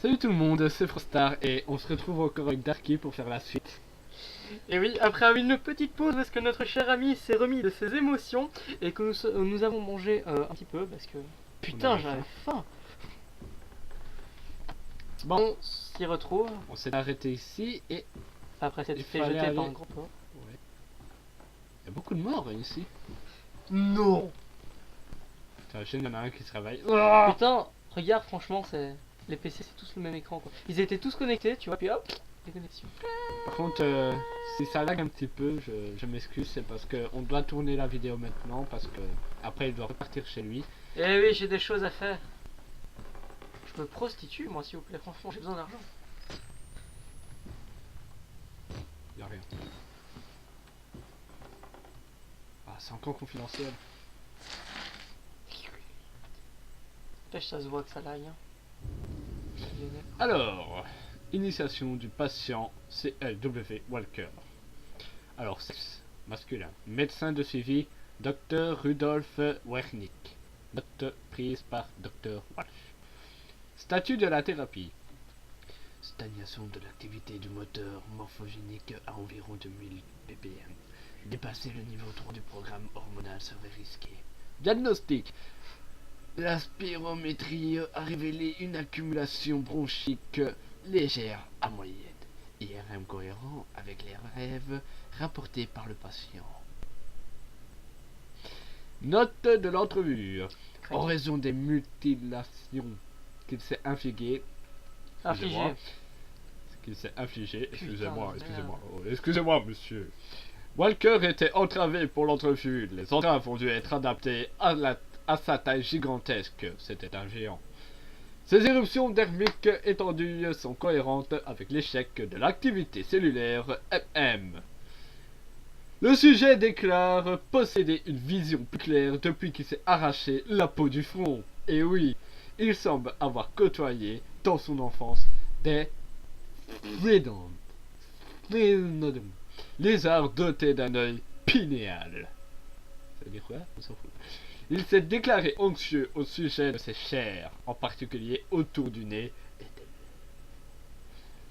Salut tout le monde, c'est Frostar et on se retrouve encore avec Darky pour faire la suite. Et oui, après une petite pause parce que notre cher ami s'est remis de ses émotions et que nous avons mangé un petit peu parce que putain avait j'avais faim. Bon, On s'y retrouve on s'est arrêté ici et après s'être il fait fallait jeter par aller- un gros porc. ouais. Il y a beaucoup de morts ici. Non. T'imagines, il y en a un qui se réveille. Putain, regarde franchement c'est les PC c'est tous le même écran quoi. Ils étaient tous connectés, tu vois, puis hop, déconnexion. Par contre, si ça lag un petit peu, je m'excuse, c'est parce qu'on doit tourner la vidéo maintenant parce que après il doit repartir chez lui. Eh oui, j'ai des choses à faire. Je me prostitue moi s'il vous plaît, franchement j'ai besoin d'argent. Il y a rien. Ah, c'est encore confidentiel. Pêche ça se voit que ça lag. Hein. Alors, initiation du patient CLW Walker. Alors, sexe masculin. Médecin de suivi, Dr Rudolf Wernick. Note prise par Dr Walsh. Statut de la thérapie. Stagnation de l'activité du moteur morphogénique à environ 2000 ppm. Dépasser le niveau 3 du programme hormonal serait risqué. Diagnostic. La spirométrie a révélé une accumulation bronchique légère à moyenne. IRM cohérent avec les rêves rapportés par le patient. Note de l'entrevue. En raison des mutilations qu'il s'est infligées, Infligé. excusez-moi, Putain, excusez-moi, monsieur. Walker était entravé pour l'entrevue. Les entraves ont dû être adaptées à sa taille gigantesque. C'était un géant. Ces éruptions dermiques étendues sont cohérentes avec l'échec de l'activité cellulaire MM. Le sujet déclare posséder une vision plus claire depuis qu'il s'est arraché la peau du front. Et oui, il semble avoir côtoyé dans son enfance des lézards dotés d'un œil pinéal. Ça veut dire quoi? On s'en fout. Il s'est déclaré anxieux au sujet de ses chairs, en particulier autour du nez et des lèvres.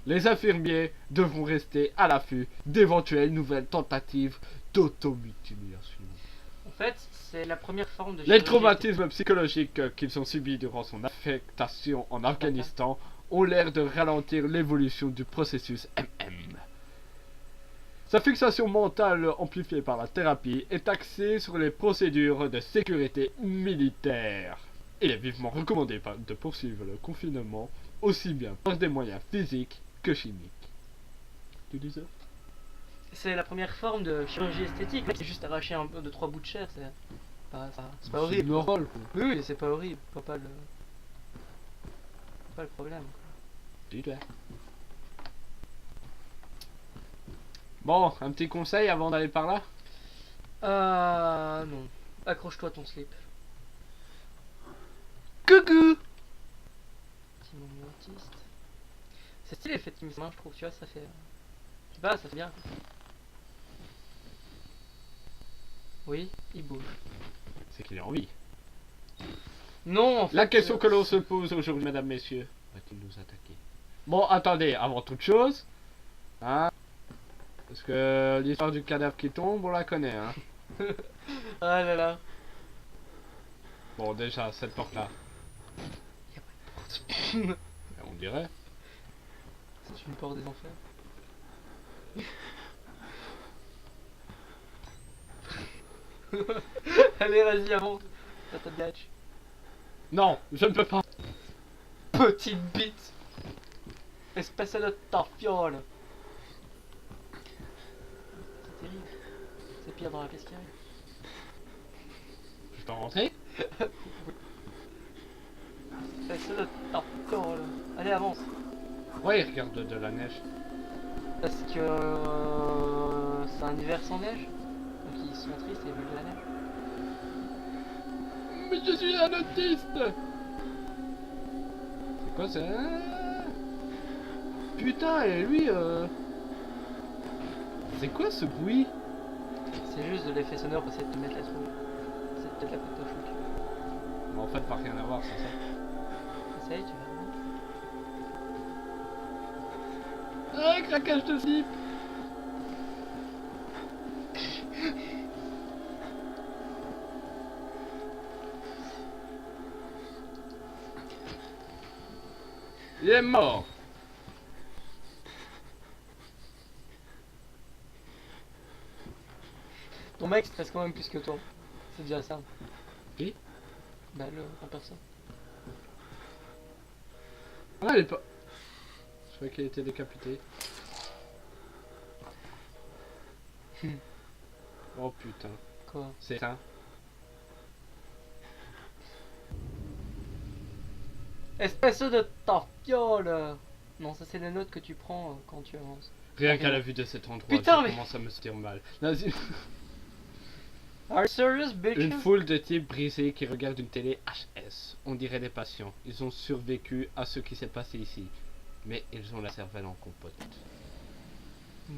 Les infirmiers devront rester à l'affût d'éventuelles nouvelles tentatives d'automutilation. En fait, c'est la première forme de Les chirurgie traumatismes psychologiques qu'ils ont subis durant son affectation en Afghanistan ont l'air de ralentir l'évolution du processus MM. Sa fixation mentale amplifiée par la thérapie est axée sur les procédures de sécurité militaire. Il est vivement recommandé de poursuivre le confinement aussi bien par des moyens physiques que chimiques. Tu dis ça? C'est la première forme de chirurgie esthétique. C'est juste arracher un peu de 3 bouts de chair, c'est pas horrible. Normal, quoi. Oui, c'est pas horrible, pas le problème. Dis-le. Bon, un petit conseil avant d'aller par là? Ah non, accroche-toi ton slip. Coucou! Petit moment autiste. C'est stylé effectivement, je trouve, tu vois, ça fait... Je sais pas, ça fait bien. Oui, il bouge. C'est qu'il est en vie. Non, en fait... La question que l'on se pose aujourd'hui, mesdames, messieurs, va-t-il nous attaquer? Bon, attendez, avant toute chose, hein, parce que l'histoire du cadavre qui tombe, on la connaît, hein. Ah là là. Bon, déjà, cette porte-là, Y a pas de porte. on dirait. C'est une porte des enfers. Allez, vas-y, avance. T'as ta biatch. Non, je ne peux pas. Petite bite. Espèce de tafiole. C'est terrible. C'est pire dans la pièce qui arrive. Je peux rentrer? Espèce de tafiole. Allez, avance. Ouais, il regarde de la neige. Parce que c'est un hiver sans neige. Donc ils sont tristes et veulent de la neige. Mais je suis un autiste! C'est quoi ça? Putain, et lui, c'est quoi ce bruit? C'est juste de l'effet sonore pour essayer de te mettre la trouille. C'est peut-être la pote au Mais en fait, pas rien à voir, c'est ça. Essaye, tu verras. Ah, craquage de slip. Il est mort. Ton mec stresse quand même plus que toi. C'est déjà ça. Qui? Bah la personne. Ah, il est pas... Je croyais qu'il était décapité. Oh putain. Quoi? C'est ça. Espèce de tafiole. Non, ça c'est les notes que tu prends quand tu avances. Rien qu'à la vue de cet endroit, Putain, je mais- commence à me sentir mal. Vas-y. Are you serious, bitch? Une foule de types brisés qui regardent une télé HS. On dirait des patients. Ils ont survécu à ce qui s'est passé ici. Mais ils ont la cervelle en compote.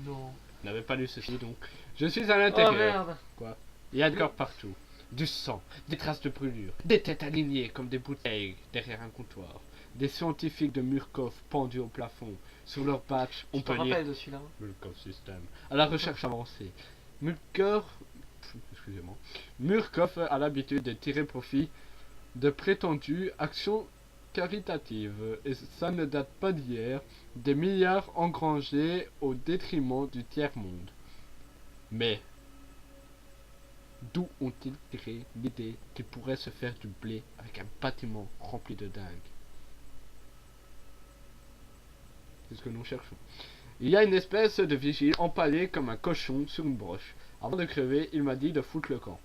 Non. Vous n'avez pas lu ceci donc. Je suis à Oh l'intérieur. merde. Quoi? Il y a du corps partout. Du sang, des traces de brûlure, des têtes alignées comme des bouteilles derrière un comptoir. Des scientifiques de Murkoff pendus au plafond. Sur leur badge, on Je te peut lire rappelle de celui-là. Murkoff System. À la recherche avancée. Excusez-moi. Murkoff a l'habitude de tirer profit de prétendues actions caritatives. Et ça ne date pas d'hier. Des milliards engrangés au détriment du tiers-monde. Mais d'où ont-ils tiré l'idée qu'ils pourraient se faire du blé avec un bâtiment rempli de dingues? C'est ce que nous cherchons. Il y a une espèce de vigile empalé comme un cochon sur une broche. Avant de crever, il m'a dit de foutre le camp.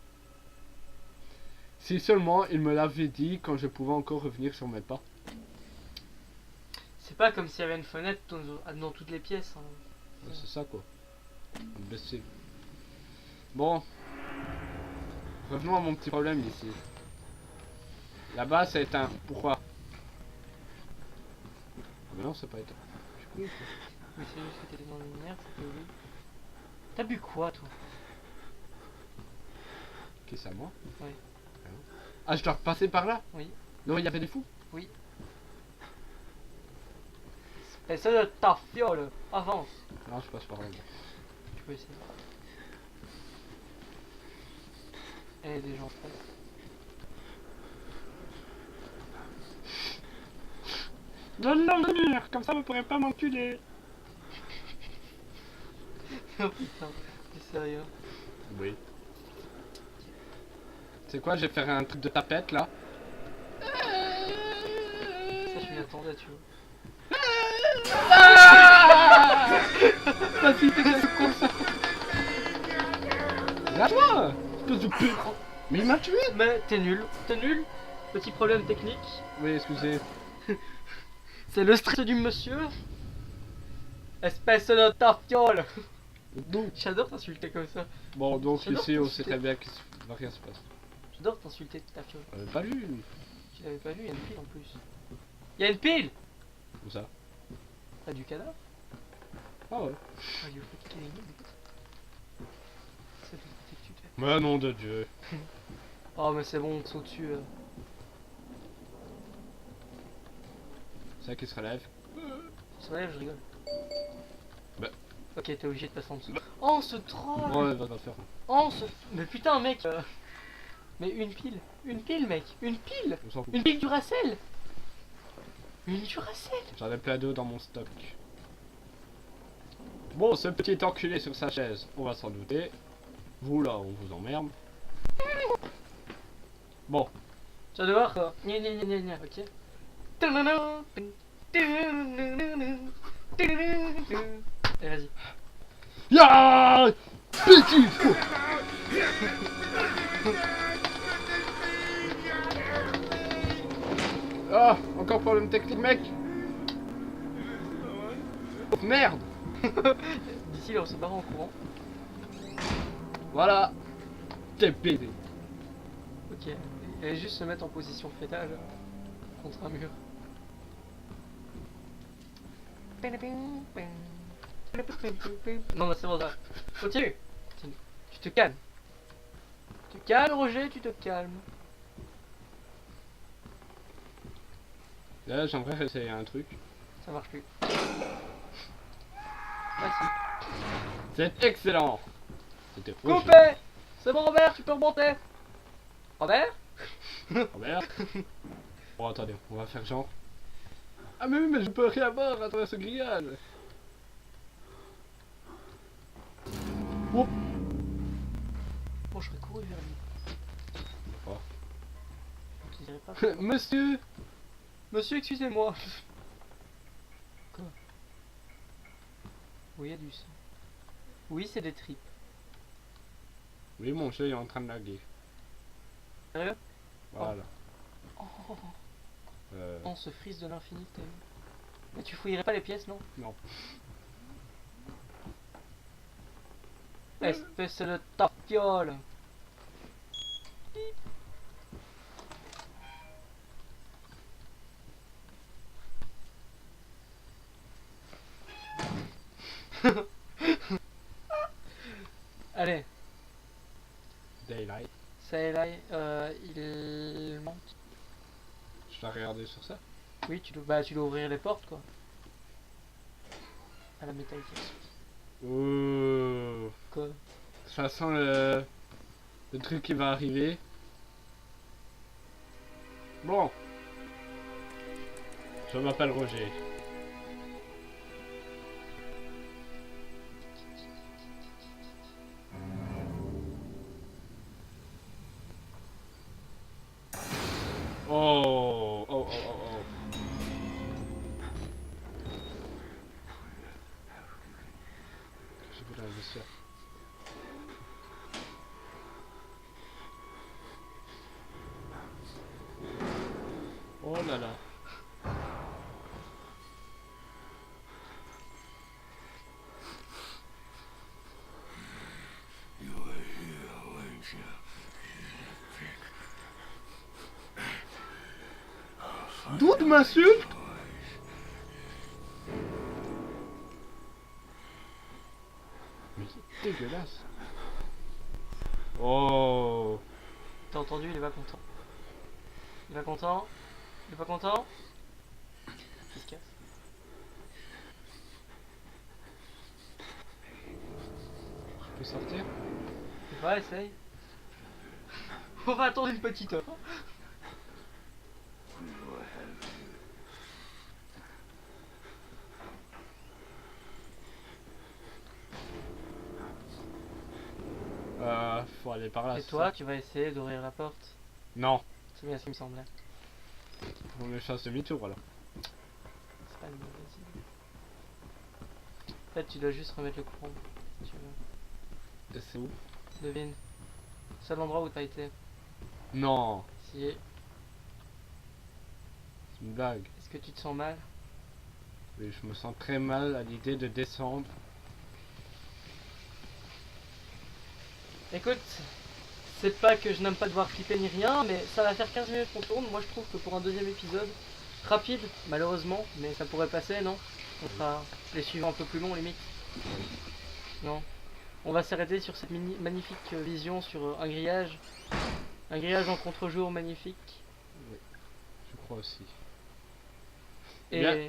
Si seulement il me l'avait dit quand je pouvais encore revenir sur mes pas. C'est pas comme s'il y avait une fenêtre dans toutes les pièces. Hein. C'est ça quoi. Imbécile. Bon. Revenons à mon petit problème ici. Là-bas c'est éteint. Pourquoi? Ah mais non c'est pas éteint. Je suis con, quoi. Mais c'est juste que t'étais dans la lumière, c'était oui. T'as bu quoi toi? Qui c'est à moi? Oui. Ah je dois repasser par là? Oui. Non il y avait des fous? Oui. Espèce de tafiole. Avance. Non je passe par là. Tu peux essayer. Et des gens prêts. Donne-le venir, comme ça vous pourrez pas m'enculer. Oh putain, t'es sérieux? Oui. C'est quoi, je vais faire un truc de tapette là? Ça je m'y attendais, tu vois. Vas-y, t'es con ça. Lâche-moi! Espèce de pute. Mais il m'a tué! Mais t'es nul, Petit problème technique. Oui, excusez. C'est le stress du monsieur. Espèce de tafiole. Donc, J'adore t'insulter comme ça. bon, donc J'adore ici on t'insulter. sait très bien qu'il va rien se passer. J'adore t'insulter tafiole. On avait pas lu. Tu l'avais pas vu, il y a une pile en plus. Il y a une pile. Où ça? T'as du cadavre? Ah ouais. Ah, il faut qu'il y ait une. C'est tout ce que tu fais. Mais nom de Dieu. Oh mais c'est bon, on saute dessus. C'est ça qui se relève. Ça va, je rigole. Bah. Ok, t'es obligé de passer en dessous. Oh, on se troll. Ouais, va faire. Oh, on se... Mais putain, mec. Mais une pile, mec, une pile. On s'en fout. Une pile Duracell. Une Duracell. J'en ai plein d'eau dans mon stock. Bon, ce petit enculé sur sa chaise, on va s'en douter. Vous là, on vous emmerde. Bon, Tu vas devoir quoi. Gna gna gna gna gna, ok. Et vas-y. ya petit fou. Ah, encore problème technique, mec. Oh, merde. D'ici là, on se barre en courant. Voilà. T'es pédé. Ok. Et juste se mettre en position fétale contre un mur. Non, mais c'est bon ça. Continue. Continue. Tu te calmes. Tu te calmes, Roger, tu te calmes. Là, j'aimerais essayer un truc. Ça marche plus. Ah si. C'est excellent. C'était rouge. Coupé. C'est bon Robert, tu peux remonter. Robert. Robert. Bon, attendez, on va faire genre. Ah mais oui, mais je peux rien voir à travers ce grillage. Oups. Bon, je serais couru vers lui. Oh. Je dirais pas. Monsieur. Monsieur, excusez-moi. Quoi? Oui, il y a du sang. Oui, c'est des tripes. Oui, mon jeu est en train de laguer. Sérieux? Voilà. Oh, Euh, on se frise de l'infini, t'as vu? Mais tu fouillerais pas les pièces, non? non. Espèce de tapiole. Allez, Daylight. ça est là, il monte. Je dois regarder sur ça. Oui, tu dois ouvrir les portes, quoi. À la métallique. Ouh. Quoi? Ça sent le truc qui va arriver. Bon. Je m'appelle Roger. Oh, oh, oh, oh, oh. Je voudrais le sûr. Oh là là. D'où tu m'insultes? Mais c'est dégueulasse. Oh. T'as entendu, il est pas content. Il est pas content. Il est pas content. Il se casse. Je peux sortir? Ouais, essaye. On va attendre une petite heure. Faut aller par là. Et c'est toi, ça? tu vas essayer d'ouvrir la porte. Non. C'est bien ce qui me semblait. On me fasse demi-tour alors. C'est pas une mauvaise idée. En fait, tu dois juste remettre le courant. Si tu veux. Et c'est où? Devine. Seul endroit où t'as été. Non. Si. C'est une blague. Est-ce que tu te sens mal? Oui, je me sens très mal à l'idée de descendre. Écoute, c'est pas que je n'aime pas devoir flipper ni rien, mais ça va faire 15 minutes qu'on tourne. Moi je trouve que pour un deuxième épisode, rapide malheureusement, mais ça pourrait passer, non? On fera les suivants un peu plus longs limite. Non? On va s'arrêter sur cette magnifique vision sur un grillage. Un grillage en contre-jour magnifique. Oui, je crois aussi. Et Bien.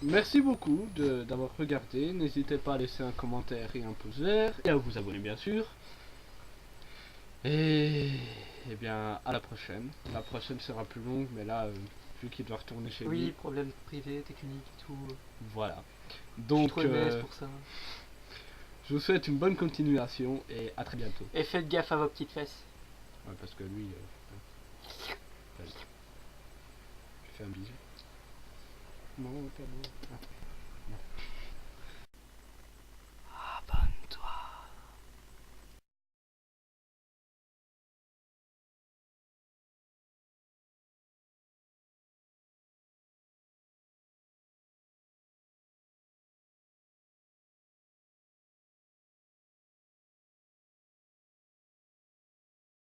Merci beaucoup d'avoir regardé. N'hésitez pas à laisser un commentaire et un pouce vert. Et à vous abonner bien sûr. Et bien à la prochaine. La prochaine sera plus longue, mais là, vu qu'il doit retourner chez oui, lui. problème privé, technique et tout. Voilà. Je suis Donc, trop aimé, c'est pour ça. je vous souhaite une bonne continuation et à très bientôt. Et faites gaffe à vos petites fesses. Ouais, parce que lui... Vas-y. Je fais un bisou. Non, pas bon. Ah.